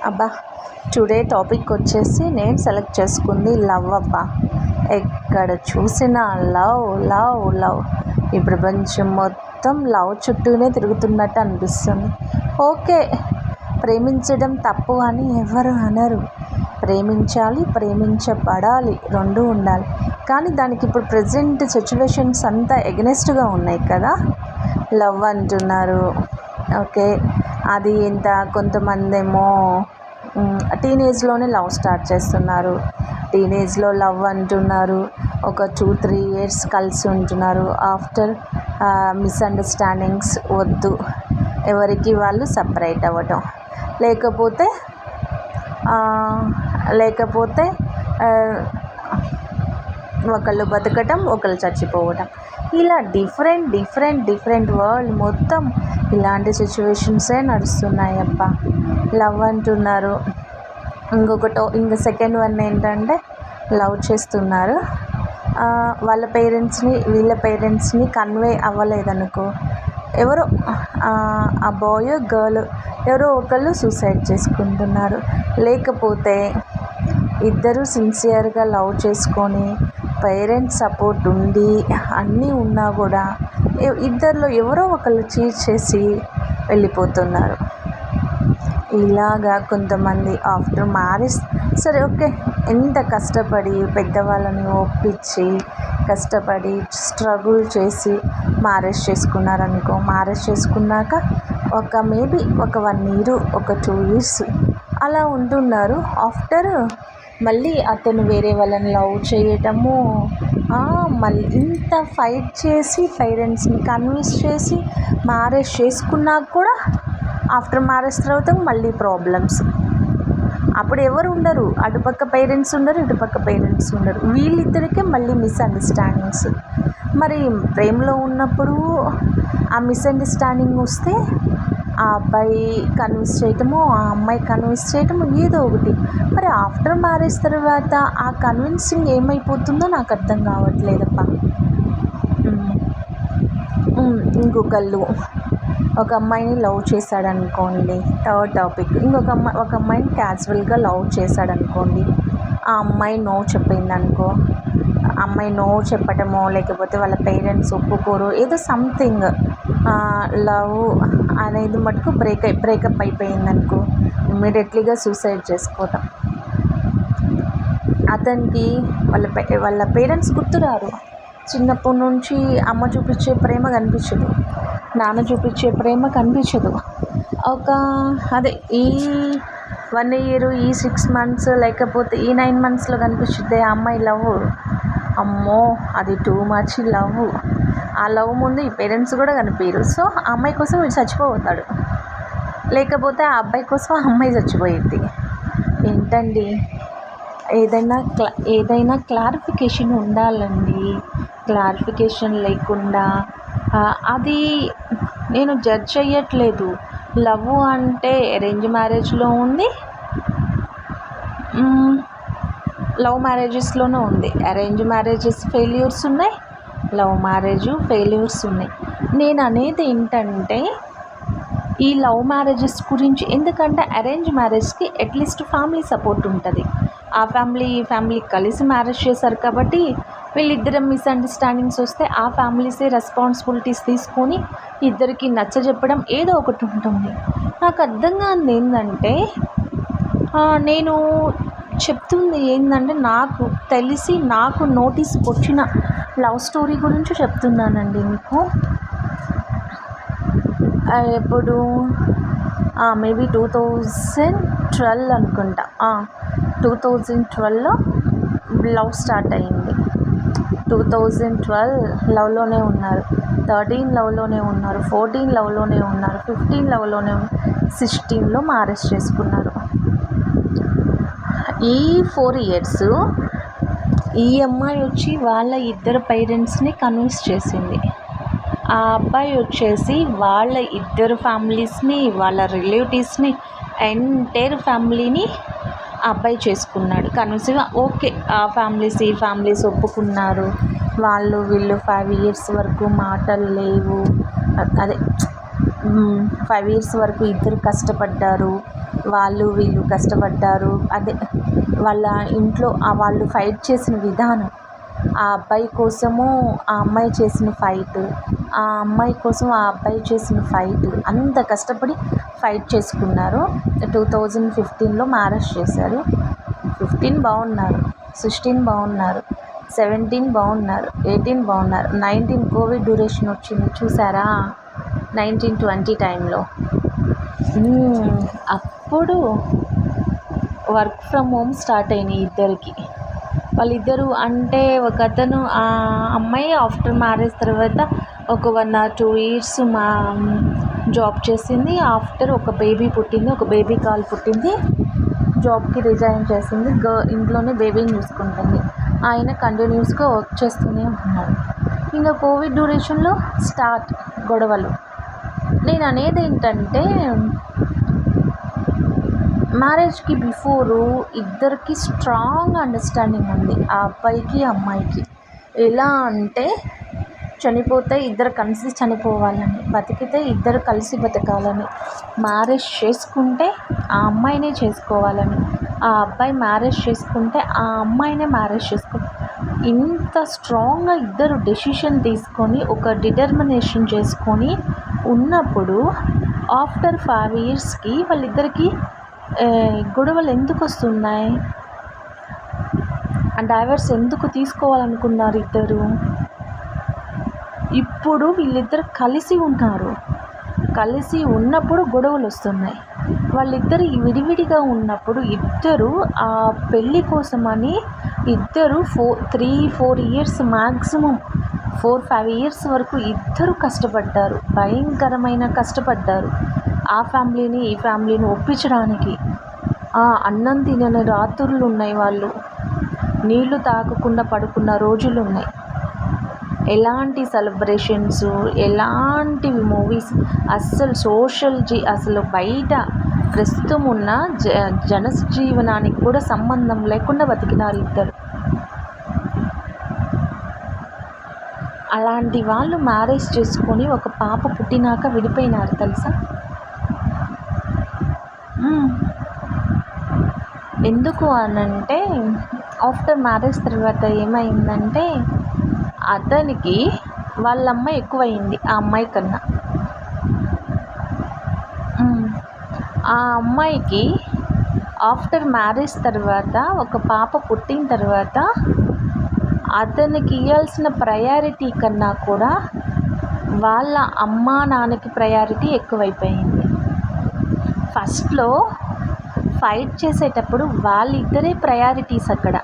అబ్బా! Today topic వచ్చేసి నేను సెలెక్ట్ చేసుకుంది లవ్ అబ్బా! ఎక్కడ చూసినా లవ్ లవ్ లవ్. ఈ ప్రపంచం మొత్తం లవ్ చుట్టూనే తిరుగుతున్నట్టు అనిపిస్తుంది. ఓకే, ప్రేమించడం తప్పు అని ఎవరు అనరు. ప్రేమించాలి, ప్రేమించబడాలి, రెండూ ఉండాలి. కానీ దానికి ఇప్పుడు ప్రజెంట్ సిచ్యువేషన్స్ అంతా ఎగనెస్ట్గా ఉన్నాయి కదా. లవ్ అంటున్నారు, ఓకే, అది ఇంత కొంతమంది ఏమో టీనేజ్లోనే లవ్ స్టార్ట్ చేస్తున్నారు. టీనేజ్లో లవ్ అంటున్నారు, ఒక 2-3 years కలిసి ఉంటున్నారు. ఆఫ్టర్ మిస్అండర్స్టాండింగ్స్ వద్దు, ఎవరికి వాళ్ళు సపరేట్ అవ్వటం, లేకపోతే ఒకళ్ళు బతకటం, ఒకళ్ళు చచ్చిపోవటం, ఇలా డిఫరెంట్ వరల్డ్ మొత్తం ఇలాంటి సిచ్యువేషన్సే నడుస్తున్నాయి అబ్బా. లవ్ అంటున్నారు, ఇంకా సెకండ్ వన్ ఏంటంటే లవ్ చేస్తున్నారు, వాళ్ళ పేరెంట్స్ని వీళ్ళ పేరెంట్స్ని కన్వే అవ్వలేదనుకో, ఎవరో ఆ బాయ్ గర్ల్ ఎవరో ఒకళ్ళు సూసైడ్ చేసుకుంటున్నారు. లేకపోతే ఇద్దరు సిన్సియర్గా లవ్ చేసుకొని పేరెంట్స్ సపోర్ట్ ఉండి అన్నీ ఉన్నా కూడా ఇద్దరిలో ఎవరో ఒకళ్ళు చీట్ చేసి వెళ్ళిపోతున్నారు. ఇలాగా కొంతమంది ఆఫ్టర్ మ్యారేజ్, సరే ఓకే, ఎంత కష్టపడి పెద్దవాళ్ళని ఒప్పించి కష్టపడి స్ట్రగుల్ చేసి మ్యారేజ్ చేసుకున్నారనుకో, మ్యారేజ్ చేసుకున్నాక మేబీ ఒక 1 year, ఒక 2 years అలా ఉంటున్నారు. ఆఫ్టర్ మళ్ళీ అతను వేరే వాళ్ళని లవ్ చేయటము, మళ్ళీ ఇంత ఫైట్ చేసి పేరెంట్స్ని కన్విన్స్ చేసి మ్యారేజ్ చేసుకున్నాక కూడా ఆఫ్టర్ మ్యారేజ్ తర్వాత మళ్ళీ ప్రాబ్లమ్స్. అప్పుడు ఎవరు ఉండరు, అటుపక్క పేరెంట్స్ ఉండరు, ఇటుపక్క పేరెంట్స్ ఉండరు, వీళ్ళిద్దరికే మళ్ళీ మిస్అండర్స్టాండింగ్స్. మరి ప్రేమలో ఉన్నప్పుడు ఆ మిస్అండర్స్టాండింగ్ వస్తే ఆ అబ్బాయి కన్విన్స్ చేయటము, ఆ అమ్మాయి కన్విన్స్ చేయటము, ఏదో ఒకటి. మరి ఆఫ్టర్ మ్యారేజ్ తర్వాత ఆ కన్విన్సింగ్ ఏమైపోతుందో నాకు అర్థం కావట్లేదప్పా. ఇంకొకళ్ళు ఒక అమ్మాయిని లవ్ చేశాడనుకోండి, థర్డ్ టాపిక్. ఒక అమ్మాయిని క్యాజువల్గా లవ్ చేశాడనుకోండి, ఆ అమ్మాయి నో చెప్పిందనుకో, అమ్మాయి నో చెప్పటమో లేకపోతే వాళ్ళ పేరెంట్స్ ఒప్పుకోరు, ఏదో సంథింగ్ లవ్ అనేది మటుకు బ్రేకప్ అయిపోయిందనుకో, ఇమ్మీడియట్లీగా సూసైడ్ చేసుకోవటం. అతనికి వాళ్ళ పేరెంట్స్ గుర్తురారు. చిన్నప్పటి నుంచి అమ్మ చూపించే ప్రేమ కనిపించదు, నాన్న చూపించే ప్రేమ కనిపించదు. ఈ 1 year, ఈ 6 months లేకపోతే ఈ 9 monthsలో కనిపించిందే ఆ అమ్మాయి లవ్. అమ్మో, అది టూ మచ్ లవ్. ఆ లవ్ ముందు ఈ పేరెంట్స్ కూడా కనిపించరు. సో ఆ అమ్మాయి కోసం వీడు చచ్చిపోతాడు, లేకపోతే ఆ అబ్బాయి కోసం ఆ అమ్మాయి చచ్చిపోయింది. ఏంటండి, ఏదైనా క్లారిఫికేషన్ ఉండాలండి. క్లారిఫికేషన్ లేకుండా అది నేను జడ్జ్ చేయట్లేదు. లవ్ అంటే అరేంజ్ మ్యారేజ్లో ఉంది, లవ్ మ్యారేజెస్లోనూ ఉంది. అరేంజ్ మ్యారేజెస్ ఫెయిల్యూర్స్ ఉన్నాయి, లవ్ మ్యారేజ్ ఫెయిల్యూర్స్ ఉన్నాయి. నేను అనేది ఏంటంటే ఈ లవ్ మ్యారేజెస్ గురించి, ఎందుకంటే అరేంజ్ మ్యారేజ్కి అట్లీస్ట్ ఫ్యామిలీ సపోర్ట్ ఉంటుంది. ఆ ఫ్యామిలీ ఈ ఫ్యామిలీ కలిసి మ్యారేజ్ చేశారు కాబట్టి వీళ్ళిద్దరం మిస్అండర్స్టాండింగ్స్ వస్తే ఆ ఫ్యామిలీసే రెస్పాన్సిబిలిటీస్ తీసుకొని ఇద్దరికి నచ్చజెప్పడం ఏదో ఒకటి ఉంటుంది. నాకు అర్థం కానిది ఏంటంటే, నేను చెప్తుంది ఏంటంటే నాకు తెలిసి నాకు నోటీస్కి వచ్చిన లవ్ స్టోరీ గురించి చెప్తున్నానండి మీకు. ఎప్పుడు మేబీ 2012 అనుకుంటా, 2012లో లవ్ స్టార్ట్ అయ్యింది. 2012 లవ్లోనే ఉన్నారు, 13 లవ్లోనే ఉన్నారు, 14 లవ్లోనే ఉన్నారు, 15 లవ్లోనే ఉన్నారు, 16లో మ్యారేజ్ చేసుకున్నారు. ఈ 4 years ఈ అమ్మాయి వచ్చి వాళ్ళ ఇద్దరు పేరెంట్స్ని కన్విన్స్ చేసింది. ఆ అబ్బాయి వచ్చేసి వాళ్ళ ఇద్దరు ఫ్యామిలీస్ని, వాళ్ళ రిలేటివ్స్ని, ఎంటైర్ ఫ్యామిలీని ఆ అబ్బాయి చేసుకున్నాడు కన్విన్స్గా. ఓకే, ఆ ఫ్యామిలీస్ ఈ ఫ్యామిలీస్ ఒప్పుకున్నారు. వీళ్ళు 5 years వరకు మాటలు లేవు, అదే 5 ఇయర్స్ వరకు ఇద్దరు కష్టపడ్డారు, వాళ్ళు వీళ్ళు కష్టపడ్డారు. అదే వాళ్ళ ఇంట్లో వాళ్ళు ఫైట్ చేసిన విధానం, ఆ అబ్బాయి కోసము ఆ అమ్మాయి చేసిన ఫైట్, ఆ అమ్మాయి కోసం ఆ అబ్బాయి చేసిన ఫైట్, అంత కష్టపడి ఫైట్ చేసుకున్నారు. 2015లో మ్యారేజ్ చేశారు. 15 బాగున్నారు, 16 బాగున్నారు, 17 బాగున్నారు, 18 బాగున్నారు, 19 కోవిడ్ డ్యూరేషన్ వచ్చింది చూసారా, 1920 టైంలో. అప్పుడు వర్క్ ఫ్రమ్ హోమ్ స్టార్ట్ అయినాయి ఇద్దరికి. వాళ్ళిద్దరూ అంటే ఒక అతను ఆ అమ్మాయి ఆఫ్టర్ మ్యారేజ్ తర్వాత ఒక 1 or 2 ఇయర్స్ జాబ్ చేసింది. ఆఫ్టర్ ఒక బేబీ పుట్టింది, ఒక బేబీ గర్ల్ పుట్టింది, జాబ్కి రిజైన్ చేసింది. ఇంట్లోనే బేబీని చూసుకుంటుంది. ఆయన కంటిన్యూస్గా వర్క్ చేస్తూనే ఉన్నాడు. ఇంకా కోవిడ్ డ్యూరేషన్లో స్టార్ట్ గొడవలు. నేను అనేది ఏంటంటే, మ్యారేజ్కి బిఫోరు ఇద్దరికి స్ట్రాంగ్ అండర్స్టాండింగ్ ఉంది, ఆ అబ్బాయికి అమ్మాయికి. ఎలా అంటే, చనిపోతే ఇద్దరు కలిసి చనిపోవాలని, బతికితే ఇద్దరు కలిసి బతకాలని, మ్యారేజ్ చేసుకుంటే ఆ అమ్మాయినే చేసుకోవాలని, ఆ అబ్బాయి మ్యారేజ్ చేసుకుంటే ఆ అమ్మాయినే మ్యారేజ్ ఇంత స్ట్రాంగ్గా ఇద్దరు డెసిషన్ తీసుకొని ఒక డిటర్మినేషన్ చేసుకొని ఉన్నప్పుడు ఆఫ్టర్ 5 ఇయర్స్కి వాళ్ళిద్దరికీ గొడవలు ఎందుకు వస్తున్నాయి? డైవర్స్ ఎందుకు తీసుకోవాలనుకున్నారు ఇద్దరు? ఇప్పుడు వీళ్ళిద్దరు కలిసి ఉన్నారు, కలిసి ఉన్నప్పుడు గొడవలు వస్తున్నాయి. వాళ్ళిద్దరు విడివిడిగా ఉన్నప్పుడు ఇద్దరు ఆ పెళ్ళి కోసమని ఇద్దరు 3-4 ఇయర్స్, మ్యాక్సిమం 4-5 ఇయర్స్ వరకు ఇద్దరు కష్టపడ్డారు, భయంకరమైన కష్టపడ్డారు. ఆ ఫ్యామిలీని ఈ ఫ్యామిలీని ఒప్పించడానికి. అన్నం తినని రాత్రులు ఉన్నాయి, వాళ్ళు నీళ్లు తాగకుండా పడుకున్న రోజులు ఉన్నాయి. ఎలాంటి సెలబ్రేషన్స్, ఎలాంటి మూవీస్, అస్సలు అసలు బయట ప్రస్తుతం ఉన్న జనజీవనానికి కూడా సంబంధం లేకుండా బతికినారు ఇద్దరు. అలాంటి వాళ్ళు మ్యారేజ్ చేసుకొని ఒక పాప పుట్టినాక విడిపోయినారు తెలుసా? ఎందుకు అనంటే, ఆఫ్టర్ మ్యారేజ్ తర్వాత ఏమైందంటే, అతనికి వాళ్ళ అమ్మాయి ఎక్కువైంది ఆ అమ్మాయి కన్నా. ఆ అమ్మాయికి ఆఫ్టర్ మ్యారేజ్ తర్వాత ఒక పాప పుట్టిన తర్వాత అతనికి ఇవ్వాల్సిన ప్రయారిటీ కన్నా కూడా వాళ్ళ అమ్మా నాన్నకి ప్రయారిటీ ఎక్కువైపోయింది. ఫస్ట్లో ఫైట్ చేసేటప్పుడు వాళ్ళిద్దరే ప్రయారిటీస్ అక్కడ.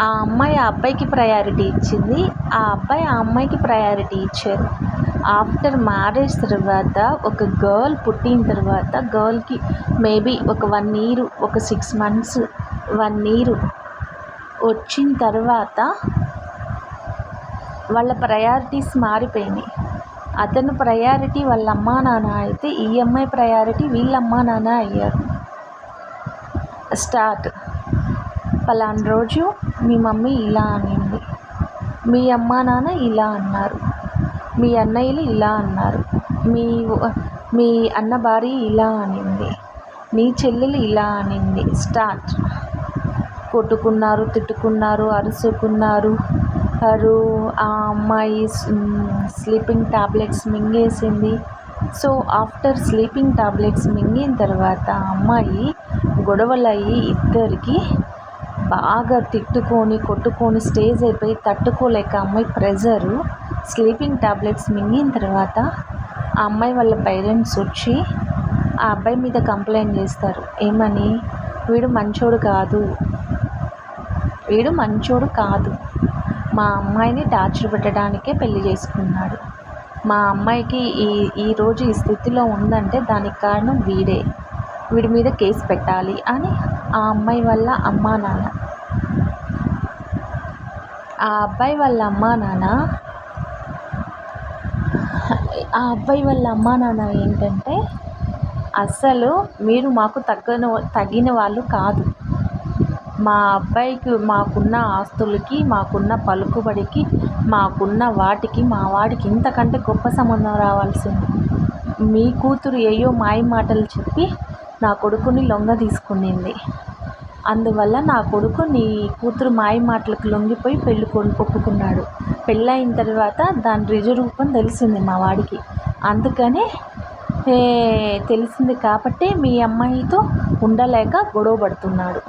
ఆ అమ్మాయి ఆ అబ్బాయికి ప్రయారిటీ ఇచ్చింది, ఆ అబ్బాయి ఆ అమ్మాయికి ప్రయారిటీ ఇచ్చారు. ఆఫ్టర్ మ్యారేజ్ తర్వాత ఒక గర్ల్ పుట్టిన తర్వాత గర్ల్కి మేబీ ఒక 1 year, ఒక 6 months, 1 year వచ్చిన తర్వాత వాళ్ళ ప్రయారిటీస్ మారిపోయినాయి. అతను ప్రయారిటీ వాళ్ళ అమ్మా నాన్న అయితే, ఈ అమ్మాయి ప్రయారిటీ వీళ్ళ అమ్మా నాన్న అయ్యారు. స్టార్ట్, పలానా రోజు మీ మమ్మీ ఇలా అనింది, మీ అమ్మా నాన్న ఇలా అన్నారు, మీ అన్నయ్యలు ఇలా అన్నారు, మీ అన్న భార్య ఇలా అనింది, నీ చెల్లెలు ఇలా అనింది. స్టార్ట్, కొట్టుకున్నారు, తిట్టుకున్నారు, అరుచుకున్నారు. ఆ అమ్మాయి స్లీపింగ్ టాబ్లెట్స్ మింగేసింది. సో ఆఫ్టర్ స్లీపింగ్ టాబ్లెట్స్ మింగిన తర్వాత అమ్మాయి గొడవలయ్యి ఇద్దరికి బాగా తిట్టుకొని కొట్టుకొని స్టేజ్ అయిపోయి తట్టుకోలేక అమ్మాయి ప్రెజరు, స్లీపింగ్ టాబ్లెట్స్ మింగిన తర్వాత ఆ అమ్మాయి వాళ్ళ పేరెంట్స్ వచ్చి ఆ అబ్బాయి మీద కంప్లైంట్ చేస్తారు. ఏమని? వీడు మంచోడు కాదు, మా అమ్మాయిని టార్చర్ పెట్టడానికే పెళ్లి చేసుకున్నాడు, మా అమ్మాయికి ఈరోజు ఈ స్థితిలో ఉందంటే దానికి కారణం వీడి మీద కేసు పెట్టాలి అని ఆ అమ్మాయి వాళ్ళ అమ్మా నాన్న. ఆ అబ్బాయి వాళ్ళ అమ్మా నాన్న ఏంటంటే, అసలు మీరు మాకు తగిన వాళ్ళు కాదు, మా అబ్బాయికి మాకున్న ఆస్తులకి, మాకున్న పలుకుబడికి, మాకున్న వాటికి మా వాడికి ఇంతకంటే గొప్ప సంబంధం రావాల్సింది, మీ కూతురు ఏయో మాయ మాటలు చెప్పి నా కొడుకుని లొంగ తీసుకునింది. అందువల్ల నా కొడుకు నీ కూతురు మాయ మాటలకు లొంగిపోయి పెళ్ళి ఒప్పుకున్నాడు. పెళ్ళయిన తర్వాత దాని రుజు రూపం తెలిసింది మా వాడికి. అందుకనే తెలిసింది కాబట్టి మీ అమ్మాయితో ఉండలేక గొడవ పడుతున్నాడు.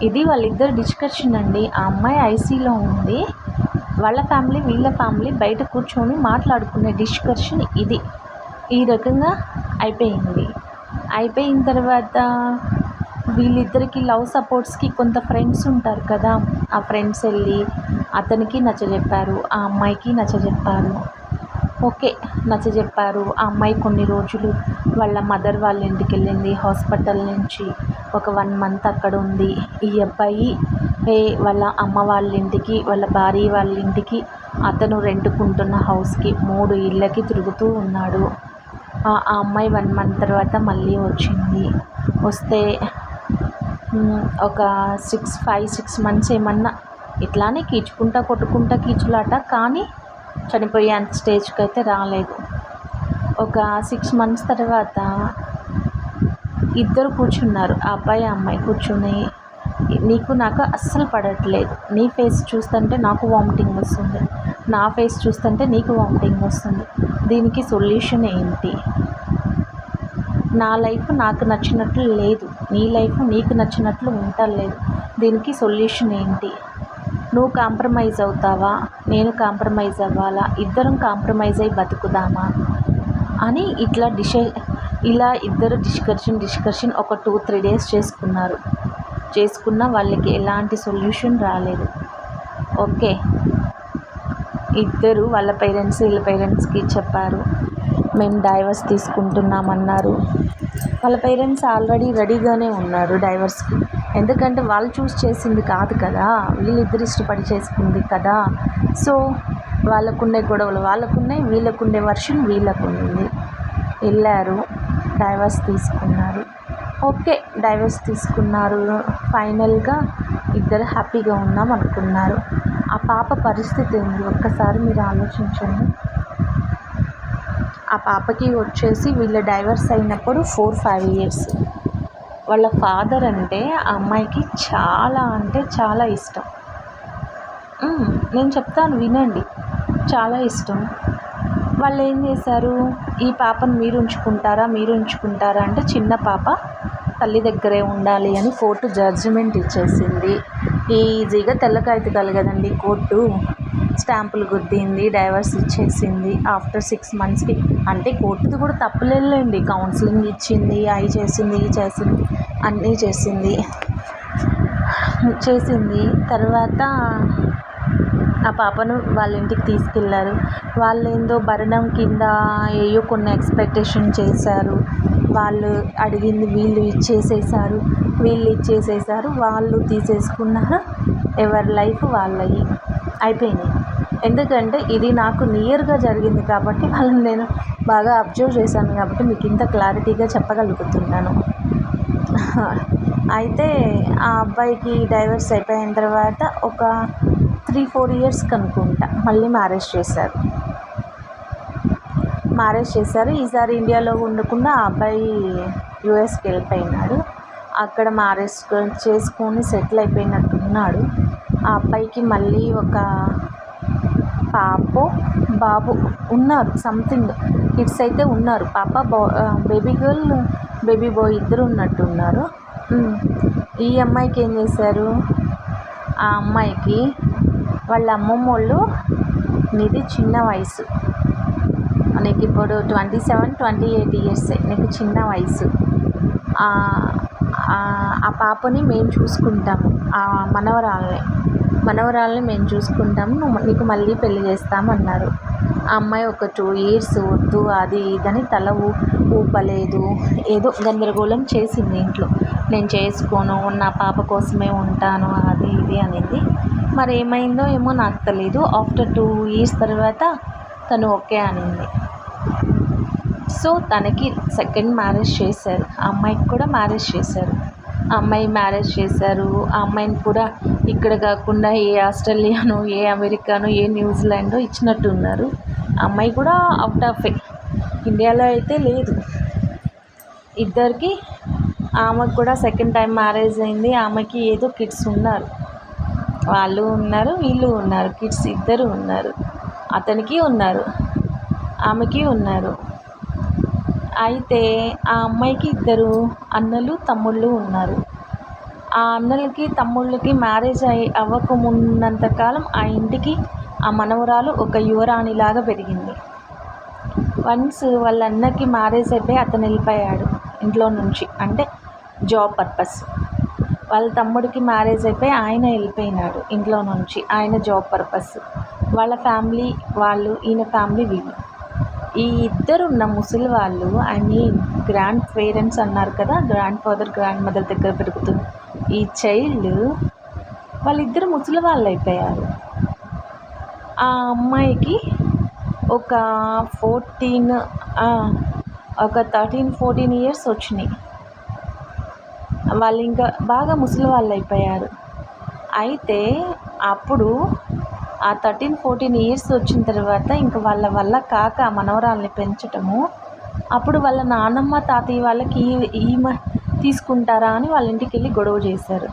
ఇది వాళ్ళిద్దరు డిస్కషన్ అండి. ఆ అమ్మాయి ఐసీలో ఉంది. వాళ్ళ ఫ్యామిలీ వీళ్ళ ఫ్యామిలీ బయట కూర్చొని మాట్లాడుకునే డిస్కషన్ ఇది. ఈ రకంగా అయిపోయిన తర్వాత వీళ్ళిద్దరికి లవ్ సపోర్ట్స్కి కొంత ఫ్రెండ్స్ ఉంటారు కదా, ఆ ఫ్రెండ్స్ వెళ్ళి అతనికి నచ్చజెప్పారు, ఆ అమ్మాయికి నచ్చజెప్పారు. ఓకే, నచ్చజెప్పారు. ఆ అమ్మాయి కొన్ని రోజులు వాళ్ళ మదర్ వాళ్ళ ఇంటికి వెళ్ళింది. హాస్పిటల్ నుంచి ఒక 1 మంత్ అక్కడ ఉంది. ఈ అబ్బాయి వాళ్ళ అమ్మ వాళ్ళ ఇంటికి, వాళ్ళ భార్య వాళ్ళ ఇంటికి, అతను రెంటుకుంటున్న హౌస్కి 3 ఇళ్ళకి తిరుగుతూ ఉన్నాడు. ఆ అమ్మాయి 1 మంత్ తర్వాత మళ్ళీ వచ్చింది. వస్తే ఒక 5-6 మంత్స్ ఏమన్నా ఇట్లానే కీచుకుంటా కొట్టుకుంటా కీచులాట, కానీ చనిపోయే అంత స్టేజ్కి అయితే రాలేదు. ఒక 6 మంత్స్ తర్వాత ఇద్దరు కూర్చున్నారు, ఆ అబ్బాయి ఆ అమ్మాయి కూర్చుని, నీకు నాకు అస్సలు పడట్లేదు, నీ ఫేస్ చూస్తుంటే నాకు వామిటింగ్ వస్తుంది, నా ఫేస్ చూస్తుంటే నీకు వామిటింగ్ వస్తుంది, దీనికి సొల్యూషన్ ఏంటి? నా లైఫ్ నాకు నచ్చినట్లు లేదు, నీ లైఫ్ నీకు నచ్చినట్లు ఉండలేదు, దీనికి సొల్యూషన్ ఏంటి? నువ్వు కాంప్రమైజ్ అవుతావా, నేను కాంప్రమైజ్ అవ్వాలా, ఇద్దరం కాంప్రమైజ్ అయి బతుకుదామా అని ఇలా ఇద్దరు డిస్కషన్ ఒక 2-3 డేస్ చేసుకున్న వాళ్ళకి ఎలాంటి సొల్యూషన్ రాలేదు. ఓకే, ఇద్దరు వాళ్ళ పేరెంట్స్ వీళ్ళ పేరెంట్స్కి చెప్పారు, మేము డైవర్స్ తీసుకుంటున్నామన్నారు. వాళ్ళ పేరెంట్స్ ఆల్రెడీ రెడీగానే ఉన్నారు డైవర్స్కి. ఎందుకంటే వాళ్ళు చూస్ చేసింది కాదు కదా, వీళ్ళిద్దరు ఇష్టపడి చేసుకుంది కదా. సో వాళ్ళకుండే గొడవలు వాళ్ళకున్నాయి, వీళ్ళకుండే వర్షన్ వీళ్ళకుంది. వెళ్ళారు, డైవర్స్ తీసుకున్నారు. ఓకే, డైవర్స్ తీసుకున్నారు. ఫైనల్గా ఇద్దరు హ్యాపీగా ఉన్నాం అనుకున్నారు. ఆ పాప పరిస్థితి ఏంటి ఒక్కసారి మీరు ఆలోచించండి. ఆ పాపకి వచ్చేసి వీళ్ళ డైవర్స్ అయినప్పుడు 4-5 years. వాళ్ళ ఫాదర్ అంటే ఆ అమ్మాయికి చాలా అంటే చాలా ఇష్టం. నేను చెప్తాను వినండి, చాలా ఇష్టం. వాళ్ళు ఏం చేశారు, ఈ పాపను మీరు ఉంచుకుంటారా అంటే చిన్న పాప తల్లి దగ్గరే ఉండాలి అని కోర్టు జడ్జిమెంట్ ఇచ్చేసింది. ఈజీగా తెల్ల కాగితాలు కదండి, కోర్టు స్టాంపులు గుద్దింది, డైవర్స్ ఇచ్చేసింది ఆఫ్టర్ 6 monthsకి. అంటే కోర్టుది కూడా తప్పులేండి, కౌన్సిలింగ్ ఇచ్చింది, అవి చేసింది, ఈ చేసింది, అన్నీ చేసింది. తర్వాత ఆ పాపను వాళ్ళ ఇంటికి తీసుకెళ్ళారు. వాళ్ళు ఏందో భరణం కింద ఏయో కొన్ని ఎక్స్పెక్టేషన్ చేశారు. వాళ్ళు అడిగింది వీళ్ళు ఇచ్చేసేసారు, వాళ్ళు తీసేసుకున్నారు. ఎవరి లైఫ్ వాళ్ళవి అయిపోయినాయి. ఎందుకంటే ఇది నాకు నియర్గా జరిగింది కాబట్టి వాళ్ళని నేను బాగా అబ్జర్వ్ చేశాను కాబట్టి మీకు ఇంత క్లారిటీగా చెప్పగలుగుతున్నాను. అయితే ఆ అబ్బాయికి డైవర్స్ అయిపోయిన తర్వాత ఒక 3-4 yearsకి అనుకుంటా మళ్ళీ మ్యారేజ్ చేశారు. ఈసారి ఇండియాలో ఉండకుండా ఆ అబ్బాయి యూఎస్కి వెళ్ళిపోయినాడు. అక్కడ మ్యారేజ్ చేసుకొని సెటిల్ అయిపోయినట్టున్నాడు. ఆ అబ్బాయికి మళ్ళీ ఒక బాబు ఉన్నారు, సంథింగ్ కిడ్స్ అయితే ఉన్నారు. బేబీ గర్ల్ బేబీ బాయ్ ఇద్దరు ఉన్నట్టున్నారు. ఈ అమ్మాయికి ఏం చేశారు, ఆ అమ్మాయికి వాళ్ళ అమ్మమ్మ వాళ్ళు, నీది చిన్న వయసు, నీకు ఇప్పుడు 27-28 years, నీకు చిన్న వయసు, ఆ పాపని మేము చూసుకుంటాము, ఆ మనవరాల్ని మేము చూసుకుంటాము, నీకు మళ్ళీ పెళ్లి చేస్తామన్నారు. ఆ అమ్మాయి ఒక 2 years వద్దు అది ఇదని తల ఊపలేదు, ఏదో గందరగోళం చేసింది ఇంట్లో. నేను చేసుకోను, నా పాప కోసమే ఉంటాను, అది ఇది అనేది. మరి ఏమైందో ఏమో నాకు తెలీదు. ఆఫ్టర్ 2 years తర్వాత తను ఓకే అనింది. సో తనకి సెకండ్ మ్యారేజ్ చేశారు, ఆ అమ్మాయికి కూడా మ్యారేజ్ చేశారు. ఆ అమ్మాయిని కూడా ఇక్కడ కాకుండా ఏ ఆస్ట్రేలియానో, ఏ అమెరికానో, ఏ న్యూజిలాండో ఇచ్చినట్టున్నారు. ఆ అమ్మాయి కూడా అవుట్ ఆఫ్ ఇండియాలో అయితే లేదు. ఇద్దరికి, ఆమెకు కూడా సెకండ్ టైం మ్యారేజ్ అయింది. ఆమెకి ఏదో కిడ్స్ ఉన్నారు, వాళ్ళు ఉన్నారు, వీళ్ళు ఉన్నారు, కిడ్స్ ఇద్దరు ఉన్నారు. అతనికి ఉన్నారు, ఆమెకి ఉన్నారు. అయితే ఆ అమ్మాయికి ఇద్దరు అన్నలు తమ్ముళ్ళు ఉన్నారు. ఆ అన్నలకి తమ్ముళ్ళకి మ్యారేజ్ అవ్వకమున్నంతకాలం ఆ ఇంటికి ఆ మనవరాలు ఒక యువరాణిలాగా పెరిగింది. వన్స్ వాళ్ళ అన్నకి మ్యారేజ్ అయిపోయి అతను వెళ్ళిపోయాడు ఇంట్లో నుంచి, అంటే జాబ్ పర్పస్. వాళ్ళ తమ్ముడికి మ్యారేజ్ అయిపోయి ఆయన వెళ్ళిపోయినాడు ఇంట్లో నుంచి, ఆయన జాబ్ పర్పస్. వాళ్ళ ఫ్యామిలీ వాళ్ళు, ఈయన ఫ్యామిలీ వీళ్ళు. ఈ ఇద్దరున్న ముసలి వాళ్ళు, ఐ మీన్ గ్రాండ్ పేరెంట్స్ అన్నారు కదా, గ్రాండ్ ఫాదర్ గ్రాండ్ మదర్ దగ్గర పెరుగుతుంది ఈ చైల్డ్. వాళ్ళిద్దరు ముసలి వాళ్ళు అయిపోయారు. ఆ అమ్మాయికి ఒక 13-14 ఇయర్స్ వచ్చినాయి. వాళ్ళు ఇంకా బాగా ముసలి వాళ్ళు అయిపోయారు. అయితే అప్పుడు ఆ 13-14 ఇయర్స్ వచ్చిన తర్వాత ఇంకా వాళ్ళ వల్ల కాక మనవరాల్ని పెంచటము. అప్పుడు వాళ్ళ నాన్నమ్మ తాతయ్య వాళ్ళకి ఈమె తీసుకుంటారా అని వాళ్ళ ఇంటికి వెళ్ళి గొడవ చేశారు.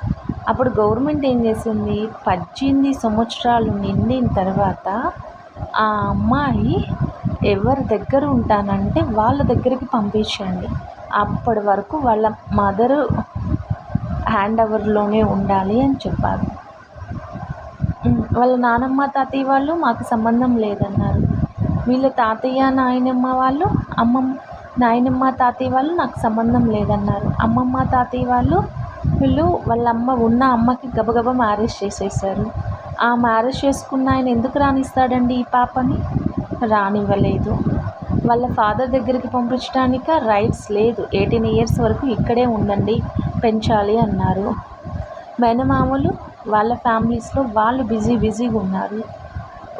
అప్పుడు గవర్నమెంట్ ఏం చేసింది, 18 సంవత్సరాలు నిండిన తర్వాత ఆ అమ్మాయి ఎవరి దగ్గర ఉంటానంటే వాళ్ళ దగ్గరికి పంపించండి, అప్పటి వరకు వాళ్ళ మదరు హ్యాండ్ ఓవర్లోనే ఉండాలి అని చెప్పారు. వాళ్ళ నానమ్మ తాతయ్య వాళ్ళు మాకు సంబంధం లేదన్నారు. వీళ్ళ తాతయ్య నాయనమ్మ వాళ్ళు, నాయనమ్మ తాతయ్య వాళ్ళు నాకు సంబంధం లేదన్నారు. అమ్మమ్మ తాతయ్య వాళ్ళు వీళ్ళు వాళ్ళ అమ్మకి గబగబా మ్యారేజ్ చేసేసారు. ఆ మ్యారేజ్ చేసుకున్న ఆయన ఎందుకు రానిస్తాడండి ఈ పాపని? రానివ్వలేదు. వాళ్ళ ఫాదర్ దగ్గరికి పంపించడానికి రైట్స్ లేదు. 18 ఇయర్స్ వరకు ఇక్కడే ఉండండి, పెంచాలి అన్నారు. మేనమామలు వాళ్ళ ఫ్యామిలీస్లో వాళ్ళు బిజీగా ఉన్నారు.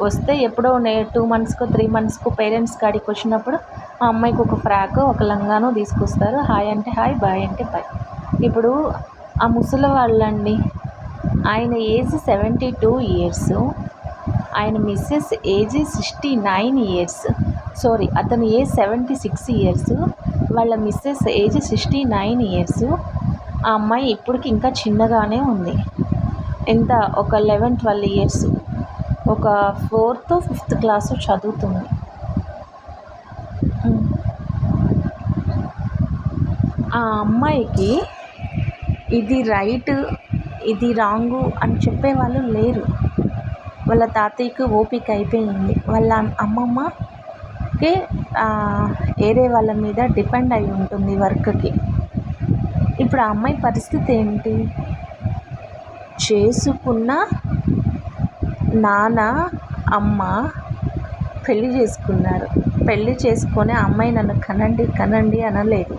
వస్తే ఎప్పుడో 2 మంత్స్కో 3 మంత్స్కో పేరెంట్స్ కాడికి వచ్చినప్పుడు ఆ అమ్మాయికి ఒక ఫ్రాక్ ఒక లంగానో తీసుకొస్తారు. హాయ్ అంటే హాయ్, బాయ్ అంటే బాయ్. ఇప్పుడు ఆ ముసలి వాళ్ళండి, ఆయన ఏజ్ 72 ఇయర్స్, ఆయన మిస్సెస్ ఏజ్ 69 ఇయర్స్. సారీ, అతని ఏజ్ 76 ఇయర్స్, వాళ్ళ మిస్సెస్ ఏజ్ 69 ఇయర్స్. ఆ అమ్మాయి ఇప్పటికి ఇంకా చిన్నగానే ఉంది. ఎంత, ఒక 11-12 ఇయర్స్, ఒక 4th or 5th క్లాస్ చదువుతుంది. ఆ అమ్మాయికి ఇది రైట్, ఇది రాంగు అని చెప్పేవాళ్ళు లేరు. వాళ్ళ తాతయ్యకి ఓపిక అయిపోయింది. వాళ్ళ అమ్మమ్మకి వేరే వాళ్ళ మీద డిపెండ్ అయి ఉంటుంది వర్క్కి. ఇప్పుడు ఆ అమ్మాయి పరిస్థితి ఏంటి? చేసుకున్న నాన్న అమ్మ పెళ్ళి చేసుకున్నారు. పెళ్ళి చేసుకొని ఆ అమ్మాయి నన్ను కనండి అనలేదు,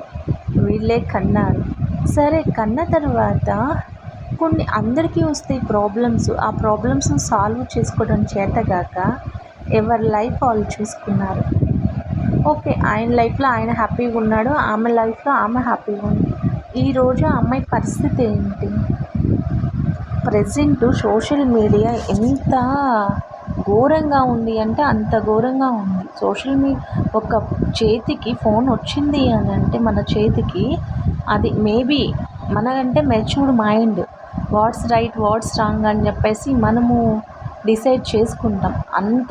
వీళ్ళే కన్నారు. సరే, కన్న తర్వాత కొన్ని అందరికీ వస్తాయి ప్రాబ్లమ్స్. ఆ ప్రాబ్లమ్స్ని సాల్వ్ చేసుకోవడం చేతగాక ఎవరి లైఫ్ వాళ్ళు చూసుకున్నారు. ఓకే, ఆయన లైఫ్లో ఆయన హ్యాపీగా ఉన్నాడు, ఆమె లైఫ్లో ఆమె హ్యాపీగా ఉంది. ఈరోజు ఆ అమ్మాయి పరిస్థితి ఏంటి? ప్రజెంట్ సోషల్ మీడియా ఎంత ఘోరంగా ఉంది అంటే అంత ఘోరంగా ఉంది. సోషల్ మీడియా ఒక చేతికి ఫోన్ వచ్చింది అని అంటే మన చేతికి, అది మేబీ మనకంటే matured mind, what's right what's wrong అని చెప్పేసి మనము డిసైడ్ చేసుకుంటాం. అంత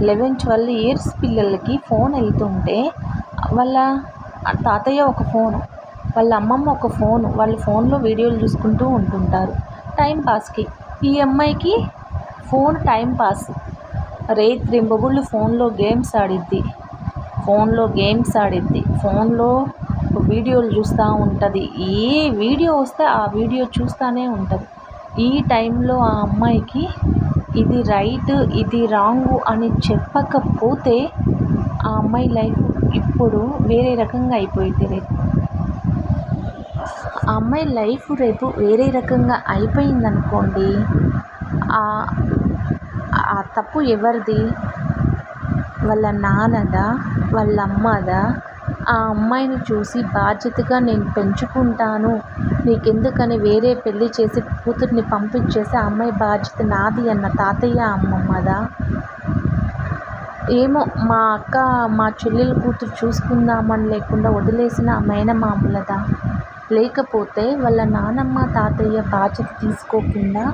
11-12 ఇయర్స్ పిల్లలకి ఫోన్ వెళ్తుంటే వాళ్ళ తాతయ్య ఒక ఫోను, వాళ్ళ అమ్మమ్మ ఒక ఫోను, వాళ్ళ ఫోన్లో వీడియోలు చూసుకుంటూ ఉంటుంటారు టైంపాస్కి. ఈ అమ్మాయికి ఫోన్ టైంపాస్, రేత్రింబగుళ్ళు ఫోన్లో గేమ్స్ ఆడిద్ది, ఫోన్లో వీడియోలు చూస్తూ ఉంటుంది. ఏ వీడియో వస్తే ఆ వీడియో చూస్తూనే ఉంటుంది. ఈ టైంలో ఆ అమ్మాయికి ఇది రైట్ ఇది రాంగు అని చెప్పకపోతే ఆ అమ్మాయి లైఫ్ ఇప్పుడు వేరే రకంగా అయిపోయింది. ఆ అమ్మాయి లైఫ్ రేపు వేరే రకంగా అయిపోయిందనుకోండి, ఆ తప్పు ఎవరిది? వాళ్ళ నాన్నదా, వాళ్ళ అమ్మదా? ఆ అమ్మాయిని చూసి బాధ్యతగా నేను పెంచుకుంటాను, నీకెందుకని వేరే పెళ్ళి చేసి కూతుర్ని పంపించేసి ఆ అమ్మాయి బాధ్యత నాది అన్న తాతయ్య అమ్మమ్మదా? ఏమో మా అక్క మా చెల్లెల కూతురు చూసుకుందామని లేకుండా వదిలేసిన ఆ మేనమామలదా, లేకపోతే వాళ్ళ నానమ్మ తాతయ్య బాధ్యత తీసుకోకుండా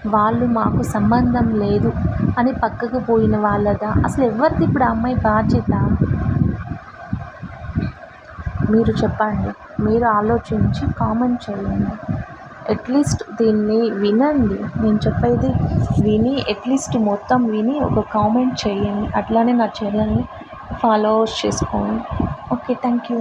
వాళ్ళు మాకు సంబంధం లేదు అని పక్కకు పోయిన వాళ్ళదా? అసలు ఎవరిది ఇప్పుడు ఆ అమ్మాయి బాధ్యత? మీరు చెప్పండి. మీరు ఆలోచించి కామెంట్ చేయండి. అట్లీస్ట్ దీన్ని వినండి, నేను చెప్పేది విని అట్లీస్ట్ మొత్తం విని ఒక కామెంట్ చేయండి. అట్లానే నా ఛానల్ని ఫాలో చేసుకోండి. Okay, thank you.